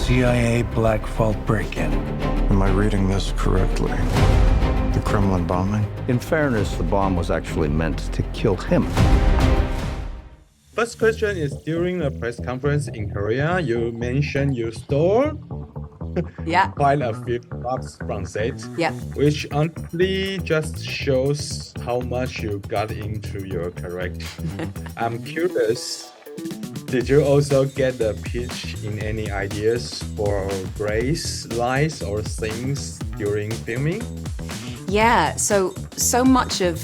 CIA Black Vault break-in. Am I reading this correctly? The Kremlin bombing? In fairness, the bomb was actually meant to kill him. First question is, during a press conference in Korea, you mentioned you stole quite a few props from set, which honestly just shows how much you got into your character. I'm curious, did you also get the pitch in any ideas for Grace lines or scenes during filming? Yeah, so much of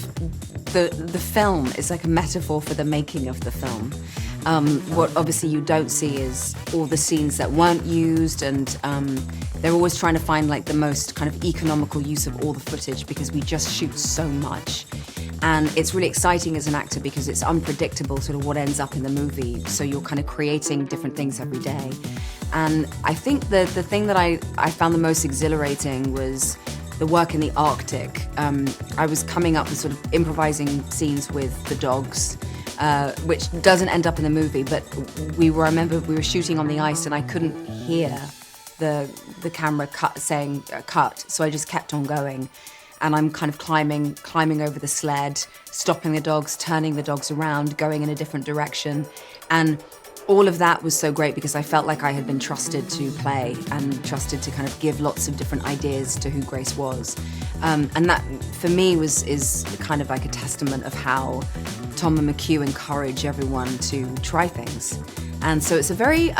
the film is like a metaphor for the making of the film. What obviously you don't see is all the scenes that weren't used, and they're always trying to find like the most kind of economical use of all the footage because we just shoot so much. And it's really exciting as an actor because it's unpredictable sort of what ends up in the movie. So you're kind of creating different things every day. And I think the thing that I found the most exhilarating was the work in the Arctic. I was coming up with sort of improvising scenes with the dogs, which doesn't end up in the movie, but I remember we were shooting on the ice and I couldn't hear the camera saying cut, so I just kept on going. And I'm kind of climbing over the sled, stopping the dogs, turning the dogs around, going in a different direction. And all of that was so great because I felt like I had been trusted to play and trusted to kind of give lots of different ideas to who Grace was. And that, for me, is kind of like a testament of how Tom and McHugh encourage everyone to try things. And so it's a very,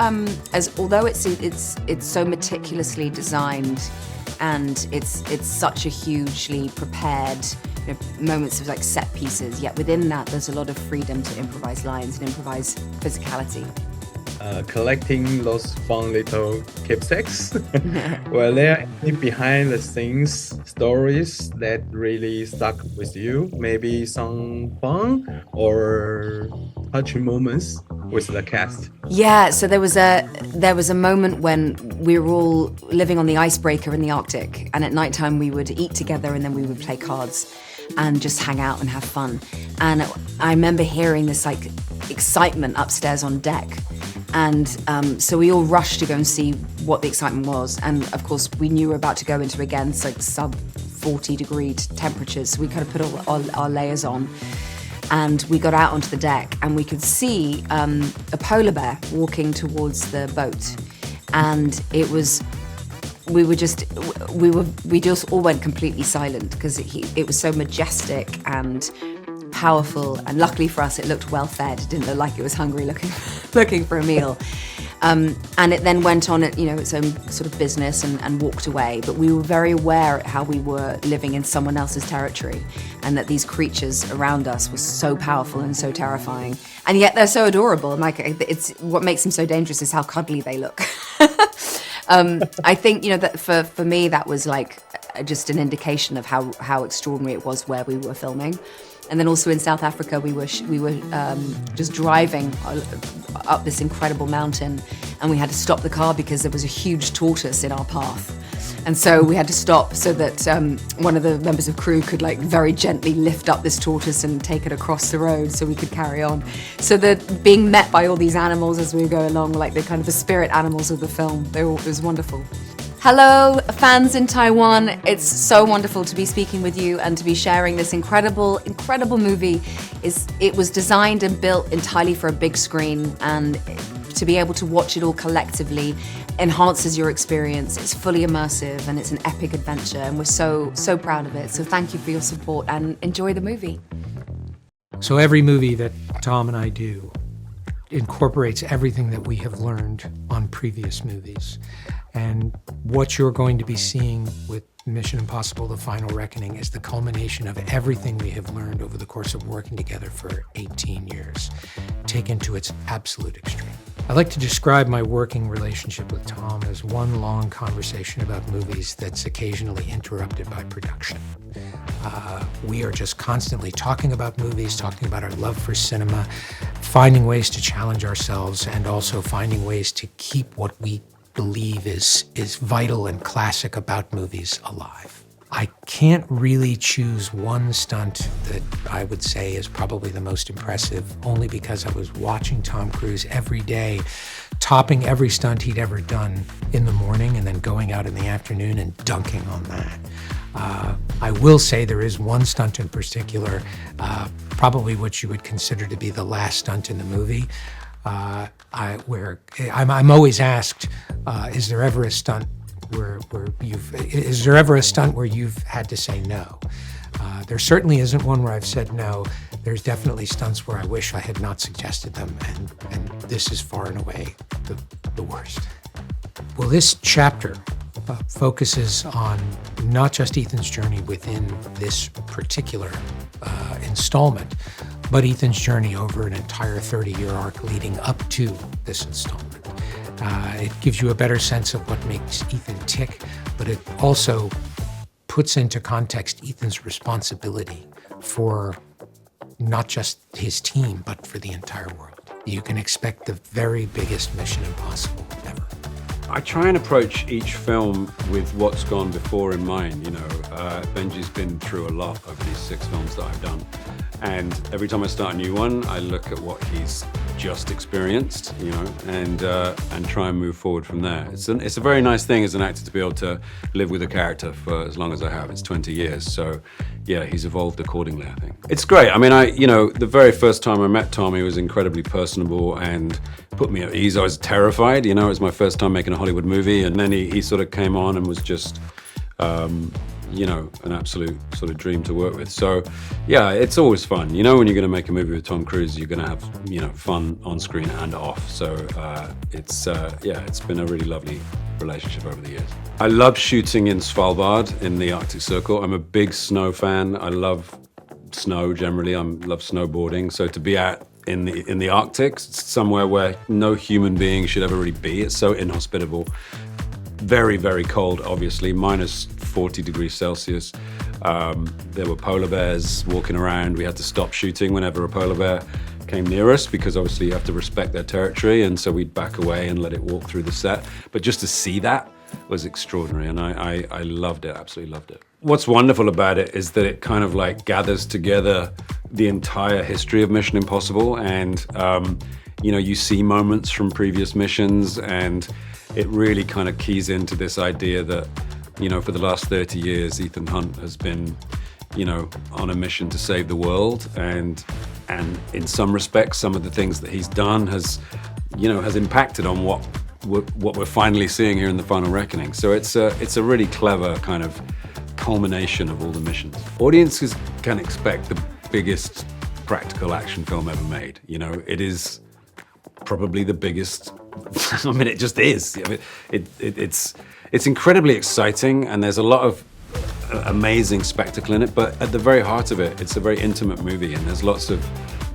although it's so meticulously designed and it's such a hugely prepared, moments of like set pieces, yet within that there's a lot of freedom to improvise lines and improvise physicality. Collecting those fun little keepsakes. Were there any behind the scenes stories that really stuck with you? Maybe some fun or touching moments with the cast? Yeah, so there was a moment when we were all living on the icebreaker in the Arctic, and at nighttime we would eat together and then we would play cards and just hang out and have fun. And I remember hearing this like excitement upstairs on deck. And so we all rushed to go and see what the excitement was. And of course, we knew we were about to go into, again, it's like sub 40-degree temperatures. So we kind of put all our layers on. And we got out onto the deck and we could see a polar bear walking towards the boat. And we just all went completely silent because it was so majestic and powerful, and luckily for us it looked well fed. It didn't look like it was hungry looking for a meal. And it then went on its own sort of business and walked away, but we were very aware at how we were living in someone else's territory and that these creatures around us were so powerful and so terrifying, and yet they're so adorable. And like, it's what makes them so dangerous is how cuddly they look. I think that for me that was like just an indication of how extraordinary it was where we were filming. And then also in South Africa, we were just driving up this incredible mountain, and we had to stop the car because there was a huge tortoise in our path. And so we had to stop so that one of the members of crew could like very gently lift up this tortoise and take it across the road so we could carry on. So that being met by all these animals as we go along, like the kind of the spirit animals of the film, it was wonderful. Hello, fans in Taiwan. It's so wonderful to be speaking with you and to be sharing this incredible movie. It was designed and built entirely for a big screen, and to be able to watch it all collectively enhances your experience. It's fully immersive and it's an epic adventure, and we're so proud of it. So thank you for your support and enjoy the movie. So every movie that Tom and I do incorporates everything that we have learned on previous movies. And what you're going to be seeing with Mission Impossible: The Final Reckoning is the culmination of everything we have learned over the course of working together for 18 years, taken to its absolute extreme. I like to describe my working relationship with Tom as one long conversation about movies that's occasionally interrupted by production. We are just constantly talking about movies, talking about our love for cinema, finding ways to challenge ourselves, and also finding ways to keep what we believe is vital and classic about movies alive. I can't really choose one stunt that I would say is probably the most impressive, only because I was watching Tom Cruise every day, topping every stunt he'd ever done in the morning and then going out in the afternoon and dunking on that. I will say there is one stunt in particular, probably what you would consider to be the last stunt in the movie, where I'm always asked, is there ever a stunt where you've had to say no? There certainly isn't one where I've said no. There's definitely stunts where I wish I had not suggested them, and this is far and away the worst. Well, this chapter focuses on not just Ethan's journey within this particular installment, but Ethan's journey over an entire 30-year arc leading up to this installment. It gives you a better sense of what makes Ethan tick, but it also puts into context Ethan's responsibility for not just his team, but for the entire world. You can expect the very biggest Mission Impossible ever. I try and approach each film with what's gone before in mind. You know, Benji's been through a lot over these 6 films that I've done. And every time I start a new one, I look at what he's just experienced, you know, and try and move forward from there. It's a very nice thing as an actor to be able to live with a character for as long as I have. It's 20 years. So yeah, he's evolved accordingly, I think. It's great. I mean, the very first time I met Tom, he was incredibly personable and put me at ease. I was terrified, you know, it was my first time making a Hollywood movie. And then he sort of came on and was just, you know, an absolute sort of dream to work with. So yeah, it's always fun. You know, when you're gonna make a movie with Tom Cruise, you're gonna have, you know, fun on screen and off. So it's been a really lovely relationship over the years. I love shooting in Svalbard in the Arctic Circle. I'm a big snow fan. I love snow generally. I love snowboarding. So to be in the Arctic, somewhere where no human being should ever really be. It's so inhospitable. Very, very cold, obviously, minus 40 degrees Celsius. There were polar bears walking around. We had to stop shooting whenever a polar bear came near us because obviously you have to respect their territory, and so we'd back away and let it walk through the set. But just to see that was extraordinary, and I loved it, absolutely loved it. What's wonderful about it is that it kind of like gathers together the entire history of Mission Impossible, and you know, you see moments from previous missions, and it really kind of keys into this idea that, you know, for the last 30 years, Ethan Hunt has been, you know, on a mission to save the world, and in some respects, some of the things that he's done has impacted on what we're finally seeing here in the Final Reckoning. So it's a really clever kind of culmination of all the missions. Audiences can expect the biggest practical action film ever made. You know, it is probably the biggest. I mean, it just is. I mean, it's incredibly exciting, and there's a lot of amazing spectacle in it. But at the very heart of it, it's a very intimate movie, and there's lots of,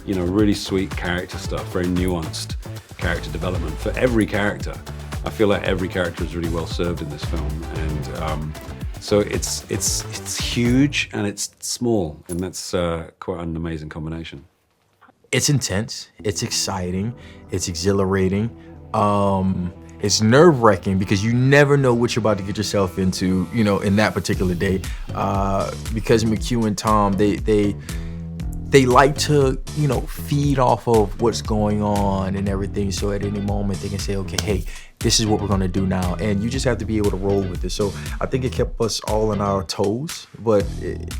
you know, really sweet character stuff, very nuanced character development for every character. I feel like every character is really well served in this film, and so it's huge and it's small, and that's quite an amazing combination. It's intense, it's exciting, it's exhilarating. It's nerve-wracking because you never know what you're about to get yourself into, you know, in that particular day. Because McHugh and Tom, they like to, you know, feed off of what's going on and everything. So at any moment they can say, okay, hey, this is what we're gonna do now. And you just have to be able to roll with it. So I think it kept us all on our toes, but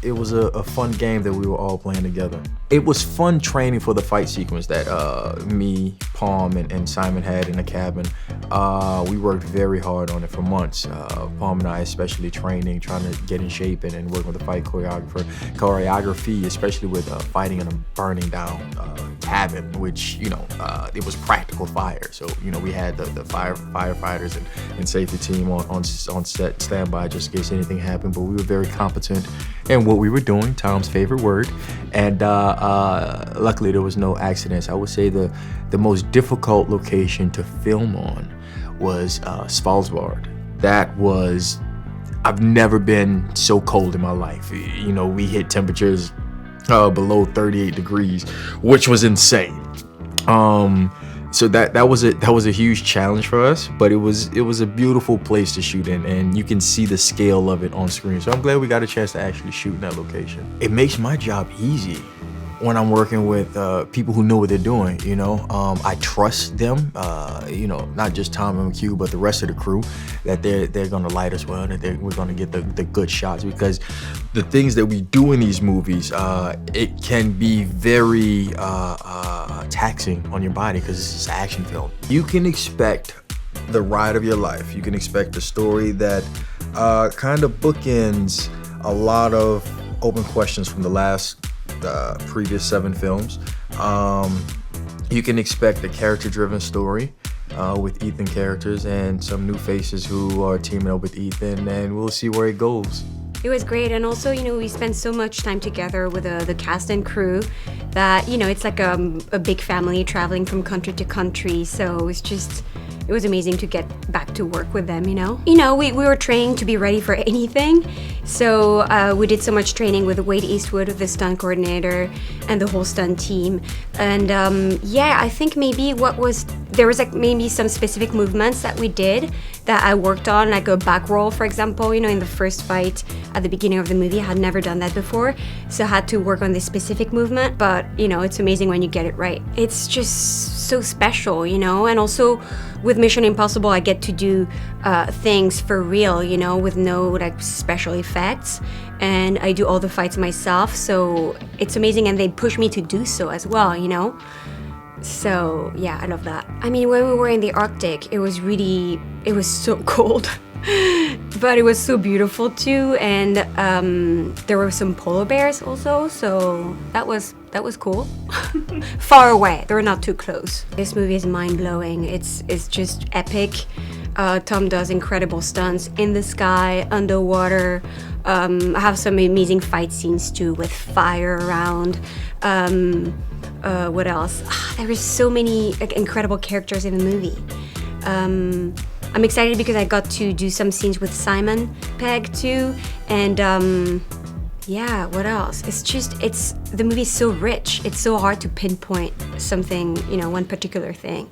it was a fun game that we were all playing together. It was fun training for the fight sequence that me, Palm, and Simon had in the cabin. We worked very hard on it for months. Palm and I especially training, trying to get in shape and working with the fight choreography, especially with fighting in a burning down cabin, which, you know, it was practical fire. So, you know, we had the firefighters and safety team on set standby just in case anything happened, but we were very competent in what we were doing, Tom's favorite word, and luckily there was no accidents. I would say the most difficult location to film on was Svalbard. That was, I've never been so cold in my life. You know, we hit temperatures below 38 degrees, which was insane. So that was a huge challenge for us, but it was a beautiful place to shoot in, and you can see the scale of it on screen. So I'm glad we got a chance to actually shoot in that location. It makes my job easy when I'm working with people who know what they're doing, you know. I trust them, you know, not just Tom and McHugh, but the rest of the crew, that they're gonna light us well, that we're gonna get the good shots, because the things that we do in these movies, it can be very taxing on your body, because it's just an action film. You can expect the ride of your life. You can expect a story that kind of bookends a lot of open questions from the previous 7 films. You can expect a character-driven story with Ethan characters and some new faces who are teaming up with Ethan, and we'll see where it goes. It was great, and also, you know, we spent so much time together with the cast and crew that, you know, it's like a big family traveling from country to country, so it was amazing to get back to work with them, you know? You know, we were trained to be ready for anything, so we did so much training with Wade Eastwood, the stunt coordinator, and the whole stunt team. And yeah, I think maybe there was like maybe some specific movements that we did that I worked on, like a back roll, for example, you know, in the first fight at the beginning of the movie. I had never done that before, so I had to work on this specific movement, but, you know, it's amazing when you get it right. It's just so special, you know, and also with Mission Impossible, I get to do things for real, you know, with no like special effects, and I do all the fights myself, so it's amazing, and they push me to do so as well, you know? So yeah, I love that. I mean, when we were in the Arctic, it was so cold. But it was so beautiful too, and there were some polar bears also, so that was cool. Far away, they were not too close. This movie is mind-blowing. It's just epic. Tom does incredible stunts in the sky, underwater. I have some amazing fight scenes too, with fire around. What else? There is so many incredible characters in the movie. I'm excited because I got to do some scenes with Simon Pegg too, and yeah, what else? The movie's so rich. It's so hard to pinpoint something, you know, one particular thing.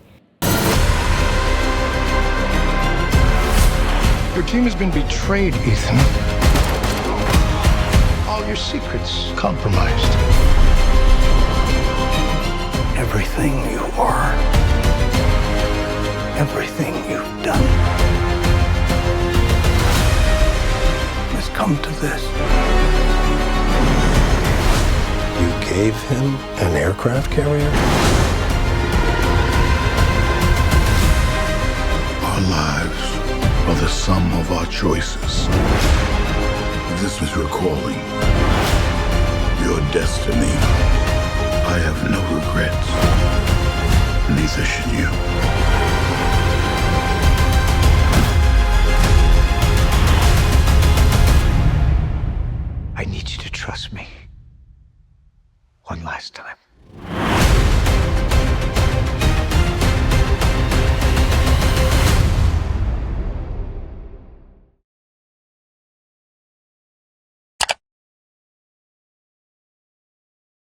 Your team has been betrayed, Ethan. All your secrets compromised. Everything you are, everything you've done has come to this. You gave him an aircraft carrier? Our lives are the sum of our choices. This is your calling, your destiny. I have no regrets. Neither should you. I need you to trust me one last time.